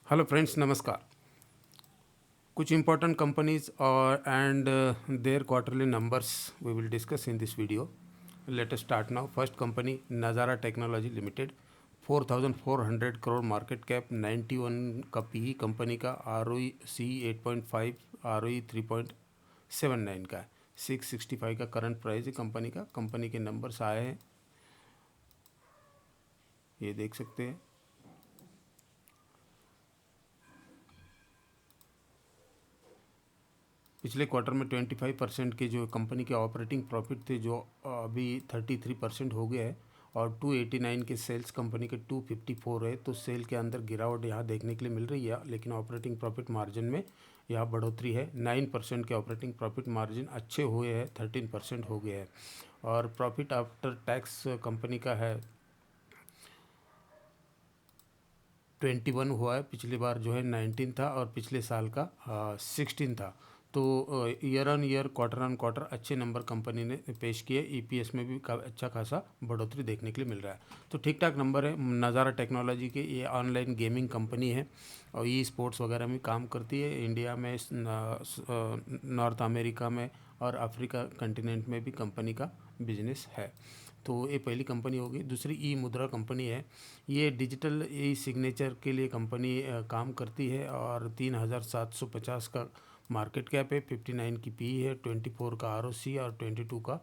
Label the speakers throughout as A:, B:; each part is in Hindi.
A: हेलो फ्रेंड्स, नमस्कार। कुछ important companies and their quarterly numbers we will discuss in this video. Let us start now. First company, Nazara Technology Limited, 4,400 crore market cap, 91 का PE कंपनी का, ROC 8.5, ROE 3.79 का है, 665 का करंट प्राइस है कंपनी के नंबर्स आए हैं, ये देख सकते हैं। पिछले क्वार्टर में 25% के जो कंपनी के ऑपरेटिंग प्रॉफिट थे, जो अभी 33% हो गया है, और 289 के सेल्स कंपनी के 254 है। तो सेल के अंदर गिरावट यहाँ देखने के लिए मिल रही है, लेकिन ऑपरेटिंग प्रॉफिट मार्जिन में यहाँ बढ़ोतरी है। 9% के ऑपरेटिंग प्रॉफिट मार्जिन अच्छे हुए हैं, 13% हो गए हैं। और प्रॉफिट आफ्टर टैक्स कंपनी का है 21 हुआ है। पिछली बार जो है 19 था और पिछले साल का 16 था। तो year on year, quarter on quarter अच्छे नंबर कंपनी ने पेश किए। ईपीएस में भी अच्छा खासा बढ़ोतरी देखने के लिए मिल रहा है। तो ठीक ठाक नंबर है। नज़ारा टेक्नोलॉजी के, ये ऑनलाइन गेमिंग कंपनी है और ई स्पोर्ट्स वगैरह में काम करती है। इंडिया में, नॉर्थ अमेरिका में और अफ्रीका कंटिनेंट में भी कंपनी का बिजनेस है। तो ये पहली कंपनी होगी। दूसरी ई मुद्रा कंपनी है। ये डिजिटल ई सिग्नेचर के लिए कंपनी काम करती है और 3,750 का मार्केट कैप है, 59 की पी है, 24 का आरओसी और 22 का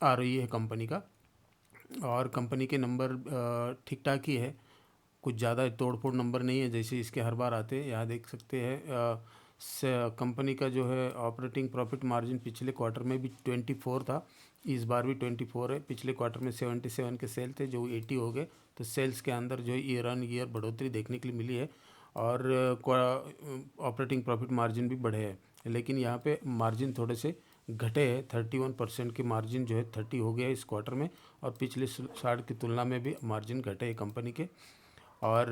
A: आरओई है कंपनी का। और कंपनी के नंबर ठीक ठाक ही है, कुछ ज़्यादा तोड़फोड़ नंबर नहीं है जैसे इसके हर बार आते हैं। यहाँ देख सकते हैं कंपनी का जो है ऑपरेटिंग प्रॉफिट मार्जिन पिछले क्वार्टर में भी 24 था, इस बार भी 24 है। पिछले क्वार्टर में 77 के सेल थे जो 80 हो गए। तो सेल्स के अंदर जो ईयर ऑन ईयर बढ़ोतरी देखने के लिए मिली है और ऑपरेटिंग प्रॉफिट मार्जिन भी बढ़े हैं। लेकिन यहाँ पे मार्जिन थोड़े से घटे हैं, 31% के मार्जिन जो है 30 हो गया है इस क्वार्टर में, और पिछले साल की तुलना में भी मार्जिन घटे हैं कंपनी के। और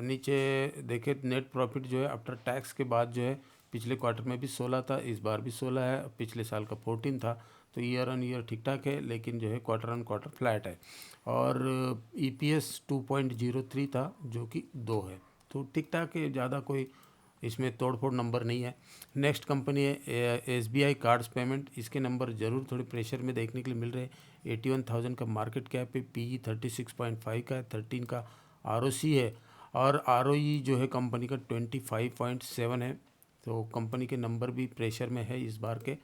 A: नीचे देखें, नेट प्रॉफिट जो है आफ्टर टैक्स के बाद जो है पिछले क्वार्टर में भी 16 था, इस बार भी 16 है, पिछले साल का 14 था। तो ईयर ऑन ईयर ठीक ठाक है, लेकिन जो है क्वार्टर ऑन क्वार्टर फ्लैट है। और ईपीएस 2.03 था जो कि 2 है। तो ठीक ठाक है, ज़्यादा कोई इसमें तोड़फोड़ नंबर नहीं है। नेक्स्ट कंपनी है एसबीआई कार्ड्स पेमेंट। इसके नंबर ज़रूर थोड़े प्रेशर में देखने के लिए मिल रहे हैं। 81,000 का मार्केट कैप है, पीई 36.5 का है, 13 का आरओसी है और आरओई जो है कंपनी का 25.7 है। तो कंपनी के नंबर भी प्रेशर में है इस बार के।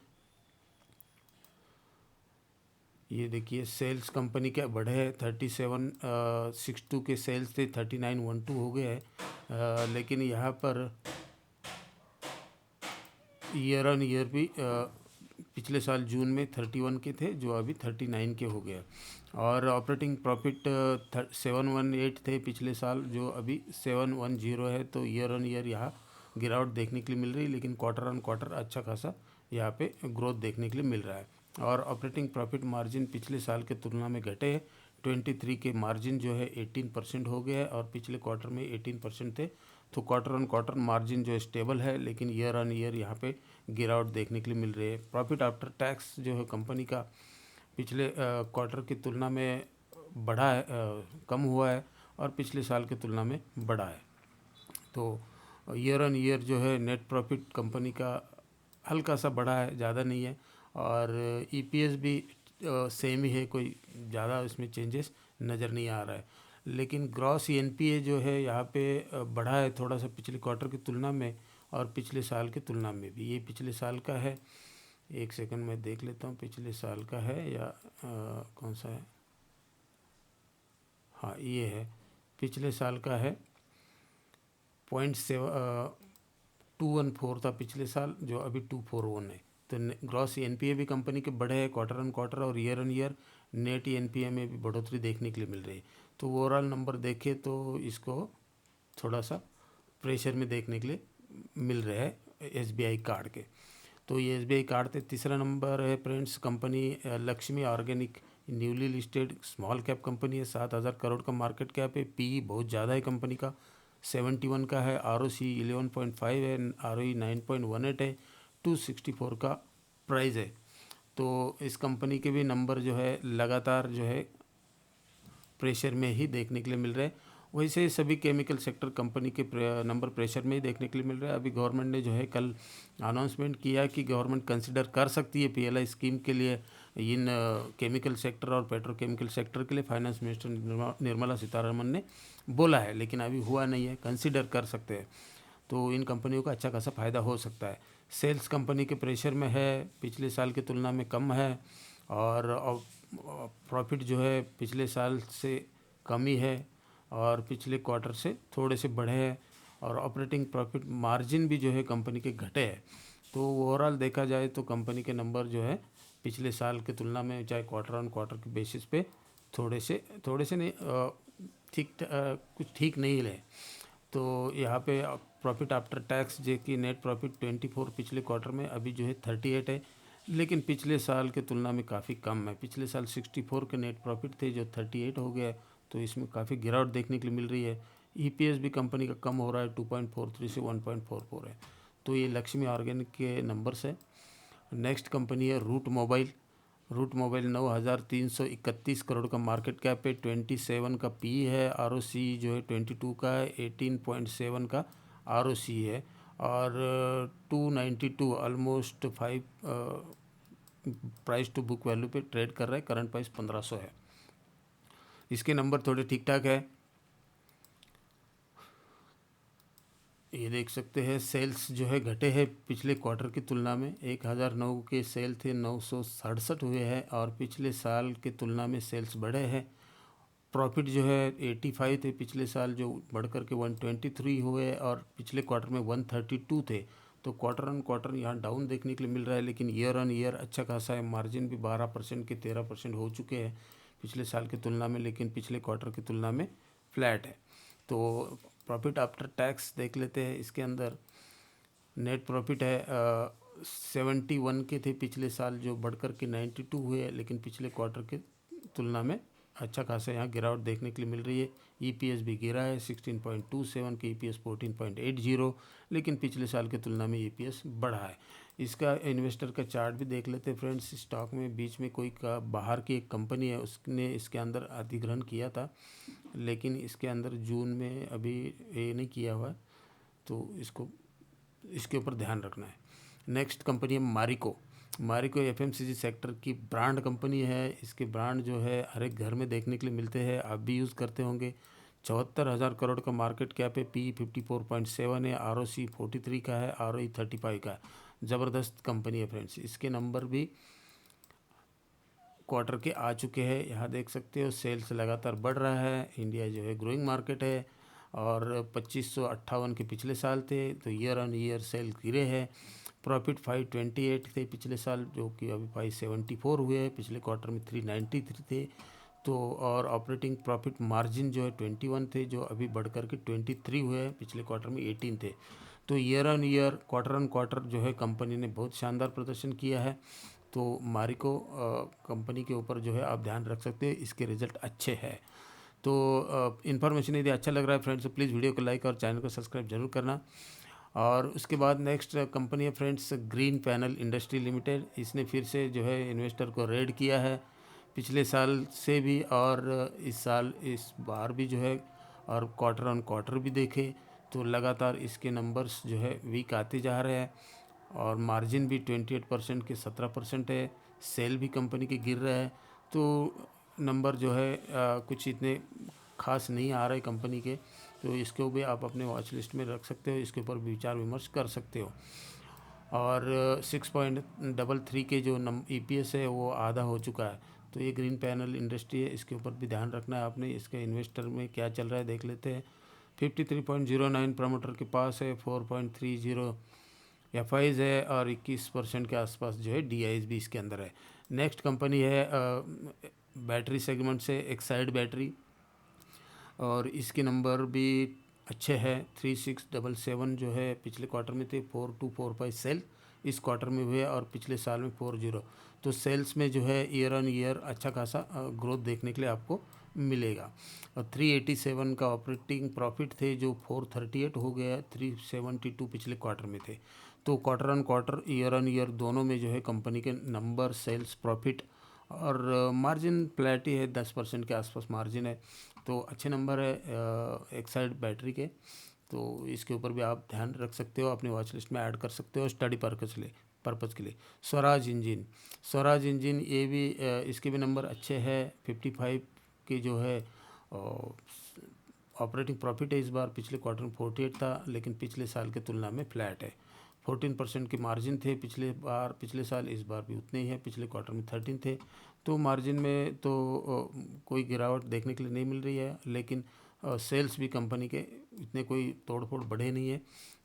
A: ये देखिए, सेल्स कंपनी के बढ़े हैं, 3762 के सेल्स थे, 3912 हो गए हैं। लेकिन यहाँ पर ईयर ऑन ईयर भी पिछले साल जून में 31 के थे जो अभी 39 के हो गए। और ऑपरेटिंग प्रॉफिट 718 थे पिछले साल जो अभी 710 है। तो ईयर ऑन ईयर यहाँ गिरावट देखने के लिए मिल रही है, लेकिन क्वार्टर ऑन क्वार्टर अच्छा खासा यहाँ पे ग्रोथ देखने के लिए मिल रहा है। और ऑपरेटिंग प्रॉफिट मार्जिन पिछले साल के तुलना में घटे हैं, 23 के मार्जिन जो है 18% हो गया है और पिछले क्वार्टर में 18% थे। तो क्वार्टर ऑन क्वार्टर मार्जिन जो है स्टेबल है, लेकिन ईयर ऑन ईयर यहाँ पे गिरावट देखने के लिए मिल रही है। प्रॉफिट आफ्टर टैक्स जो है कंपनी का पिछले क्वार्टर की तुलना में बढ़ा है, कम हुआ है और पिछले साल की तुलना में बढ़ा है। तो ईयर ऑन ईयर जो है नेट प्रॉफिट कंपनी का हल्का सा बढ़ा है, ज़्यादा नहीं है। और ईपीएस भी सेम ही है, कोई ज़्यादा इसमें चेंजेस नज़र नहीं आ रहा है। लेकिन ग्रॉस एनपीए जो है यहाँ पे बढ़ा है थोड़ा सा पिछले क्वार्टर की तुलना में और पिछले साल की तुलना में भी। ये पिछले साल का है, एक सेकंड में देख लेता हूँ पिछले साल का है या कौन सा है। हाँ, ये है, पिछले साल का है। 214 था पिछले साल जो अभी 241 है। तो ग्रॉस एनपीए भी कंपनी के बढ़े हैं क्वार्टर ऑन क्वार्टर और year on year net NPA में भी बढ़ोतरी देखने के लिए मिल रही है। तो ओवरऑल नंबर देखें तो इसको थोड़ा सा प्रेशर में देखने के लिए मिल रहे हैं एसबीआई कार्ड के। तो ये एसबीआई कार्ड थे। तीसरा नंबर है friends company Lakshmi organic, newly listed small cap company है, 7,000 करोड़ का मार्केट कैप है, पीई बहुत ज़्यादा है कंपनी का, 71 का है, आरओसी 11.5 है, आरओई 9.18 है, 264 का प्राइस है। तो इस कंपनी के भी नंबर जो है लगातार जो है प्रेशर में ही देखने के लिए मिल रहे हैं। वैसे सभी केमिकल सेक्टर कंपनी के नंबर प्रेशर में ही देखने के लिए मिल रहा है। अभी गवर्नमेंट ने जो है कल अनाउंसमेंट किया कि गवर्नमेंट कंसिडर कर सकती है पीएलआई स्कीम के लिए इन केमिकल सेक्टर और पेट्रोकेमिकल सेक्टर के लिए। फाइनेंस मिनिस्टर निर्मला सीतारमन ने बोला है, लेकिन अभी हुआ नहीं है, कंसिडर कर सकते हैं। तो इन कंपनियों का अच्छा खासा फ़ायदा हो सकता है। सेल्स कंपनी के प्रेशर में है, पिछले साल की तुलना में कम है, और प्रॉफिट जो है पिछले साल से कम ही है और पिछले क्वार्टर से थोड़े से बढ़े हैं, और ऑपरेटिंग प्रॉफिट मार्जिन भी जो है कंपनी के घटे हैं। तो ओवरऑल देखा जाए तो कंपनी के नंबर जो है पिछले साल की तुलना में, चाहे क्वार्टर ऑन क्वार्टर के बेसिस पे थोड़े से नहीं, कुछ ठीक नहीं रहे। तो यहाँ पे प्रॉफिट आफ्टर टैक्स जो कि नेट प्रॉफिट 24 पिछले क्वार्टर में, अभी जो है 38 है, लेकिन पिछले साल के तुलना में काफ़ी कम है। पिछले साल 64 के नेट प्रॉफिट थे जो 38 हो गया, तो इसमें काफ़ी गिरावट देखने के लिए मिल रही है। ईपीएस भी कंपनी का कम हो रहा है, 2.43 से 1.44 है। तो ये लक्ष्मी ऑर्गेनिक के नंबर्स है। नेक्स्ट कंपनी है Route Mobile. Route Mobile 9,331 crore का मार्केट कैप है, 27 का पी है, आरओसी जो है 22 का है, 18.7 का आरओसी है, और 292 almost 5 price to book value पे ट्रेड कर रहा है। करंट प्राइस 1500 है। इसके नंबर थोड़े ठीक ठाक है, ये देख सकते हैं। सेल्स जो है घटे हैं पिछले क्वार्टर की तुलना में, 1009 के सेल थे 967 हुए हैं, और पिछले साल के तुलना में सेल्स बढ़े हैं। प्रॉफिट जो है 85 थे पिछले साल, जो बढ़कर के 123 हुए, और पिछले क्वार्टर में 132 थे। तो क्वार्टर ऑन क्वार्टर यहाँ डाउन देखने के लिए मिल रहा है, लेकिन ईयर ऑन ईयर अच्छा खासा है। मार्जिन भी 12% के 13% हो चुके हैं पिछले साल की तुलना में, लेकिन पिछले क्वार्टर की तुलना में फ्लैट है। तो प्रॉफिट आफ्टर टैक्स देख लेते हैं। इसके अंदर नेट प्रॉफिट है 71 के थे पिछले साल, जो बढ़कर के 92 हुए, लेकिन पिछले क्वार्टर के तुलना में अच्छा खासा यहाँ गिरावट देखने के लिए मिल रही है। ईपीएस भी गिरा है, 16.27 के ईपीएस 14.80, लेकिन पिछले साल की तुलना में ईपीएस बढ़ा है। इसका इन्वेस्टर का चार्ट भी देख लेते हैं फ्रेंड्स। स्टॉक में बीच में कोई का बाहर की एक कंपनी है, उसने इसके अंदर अधिग्रहण किया था, लेकिन इसके अंदर जून में अभी ये नहीं किया हुआ, तो इसके ऊपर ध्यान रखना है। नेक्स्ट कंपनी है मारिको। मारिको एफएमसीजी सेक्टर की ब्रांड कंपनी है। इसके ब्रांड जो है हर एक घर में देखने के लिए मिलते हैं, आप भी यूज़ करते होंगे। 74,000 करोड़ का मार्केट कैप है, पी 54.7 है, आरओसी 43 का है, आरओई 35 का है। ज़बरदस्त कंपनी है फ्रेंड्स। इसके नंबर भी क्वार्टर के आ चुके हैं, यहाँ देख सकते हो। सेल्स लगातार बढ़ रहा है, इंडिया जो है ग्रोइंग मार्केट है, और 2558 के पिछले साल थे, तो ईयर ऑन ईयर सेल गिरे हैं। प्रॉफिट 528 थे पिछले साल, जो कि अभी 574 हुए हैं। पिछले क्वार्टर में 393 थे। तो और ऑपरेटिंग प्रॉफिट मार्जिन जो है 21 थे, जो अभी बढ़कर के 23 हुए हैं। पिछले क्वार्टर में 18 थे। तो year on year, quarter on quarter जो है कंपनी ने बहुत शानदार प्रदर्शन किया है। तो मारिको कंपनी के ऊपर जो है आप ध्यान रख सकते हैं, इसके रिजल्ट अच्छे हैं। तो इन्फॉर्मेशन यदि अच्छा लग रहा है फ्रेंड्स, तो प्लीज़ वीडियो को लाइक और चैनल को सब्सक्राइब जरूर करना। और उसके बाद नेक्स्ट कंपनी है friends green panel industry limited. इसने फिर से जो है इन्वेस्टर को रेड किया है, पिछले साल से भी और इस बार भी जो है, और क्वार्टर ऑन क्वार्टर भी देखे तो लगातार इसके नंबर्स जो है वीक आते जा रहे हैं, और मार्जिन भी 28% के 17% है। सेल भी कंपनी के गिर रहे हैं। तो नंबर जो है कुछ इतने खास नहीं आ रहे कंपनी के, तो इसको भी आप अपने वॉच लिस्ट में रख सकते हो, इसके ऊपर भी विचार विमर्श कर सकते हो। और 6.33 के जो ईपीएस है वो आधा हो चुका है। तो ये ग्रीन पैनल इंडस्ट्री है, इसके ऊपर भी ध्यान रखना है आपने। इसके इन्वेस्टर में क्या चल रहा है देख लेते हैं। 53.09 प्रमोटर के पास है, 4.30 एफआईज है, और 21% के आसपास जो है डीआईज भी इसके अंदर है। नेक्स्ट कंपनी है बैटरी सेगमेंट से एक्साइड बैटरी, और इसके नंबर भी अच्छे हैं। 3677 जो है पिछले क्वार्टर में थे, 4245 सेल इस क्वार्टर में हुए, और पिछले साल में 40। तो सेल्स में जो है ईयर ऑन ईयर अच्छा खासा ग्रोथ देखने के लिए आपको मिलेगा। और 387 का ऑपरेटिंग प्रॉफिट थे, जो 438 हो गया, 372 पिछले क्वार्टर में थे। तो quarter on quarter, year on year दोनों में जो है कंपनी के नंबर, सेल्स, प्रॉफिट और मार्जिन फ्लैट ही है, 10% के आसपास मार्जिन है। तो अच्छे नंबर है एक्साइड बैटरी के, तो इसके ऊपर भी आप ध्यान रख सकते हो, अपनी वॉच लिस्ट में ऐड कर सकते हो स्टडी पर्पज़ के लिए। स्वराज इंजन ये भी इसके भी नंबर अच्छे हैं। 55 के जो है ऑपरेटिंग प्रॉफिट है इस बार, पिछले क्वार्टर में 48 था, लेकिन पिछले साल के तुलना में फ्लैट है। 14% के मार्जिन थे पिछले साल, इस बार भी उतने ही है, पिछले क्वार्टर में 13 थे। तो मार्जिन में तो कोई गिरावट देखने के लिए नहीं मिल रही है, लेकिन सेल्स भी कंपनी के इतने कोई तोड़-फोड़ बढ़े नहीं है,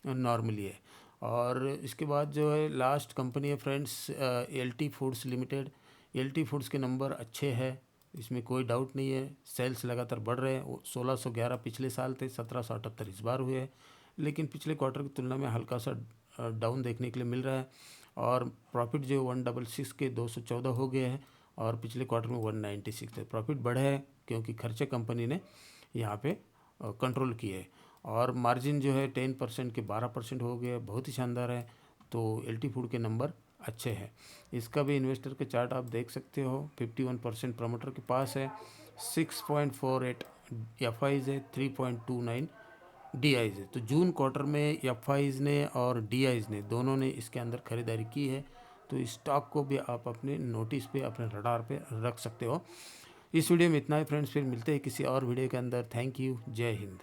A: नॉर्मली है। और इसके बाद जो है लास्ट कंपनी है friends, LT foods limited. LT foods के नंबर अच्छे हैं, इसमें कोई डाउट नहीं है। सेल्स लगातार बढ़ रहे हैं, वो 1611 पिछले साल थे, 1778 इस बार हुए हैं, लेकिन पिछले क्वार्टर की तुलना में हल्का सा डाउन देखने के लिए मिल रहा है। और प्रॉफिट जो 166 के 214 हो गए हैं, और पिछले क्वार्टर में 196 थे। प्रॉफिट बढ़े हैं क्योंकि खर्चे कंपनी ने यहाँ पे कंट्रोल किए, और मार्जिन जो है 10% के 12% हो गए, बहुत ही शानदार है। तो एलटी फूड के नंबर अच्छे हैं। इसका भी इन्वेस्टर के चार्ट आप देख सकते हो, 51% प्रमोटर के पास है, 6.48 एफ आईज है, 3.29 डी आईज है। तो जून क्वार्टर में एफ आईज ने और डी आईज ने दोनों ने इसके अंदर खरीदारी की है, तो इस स्टॉक को भी आप अपने नोटिस पे, अपने रडार पे रख सकते हो। इस वीडियो में इतना ही फ्रेंड्स, फिर मिलते हैं किसी और वीडियो के अंदर। थैंक यू, जय हिंद।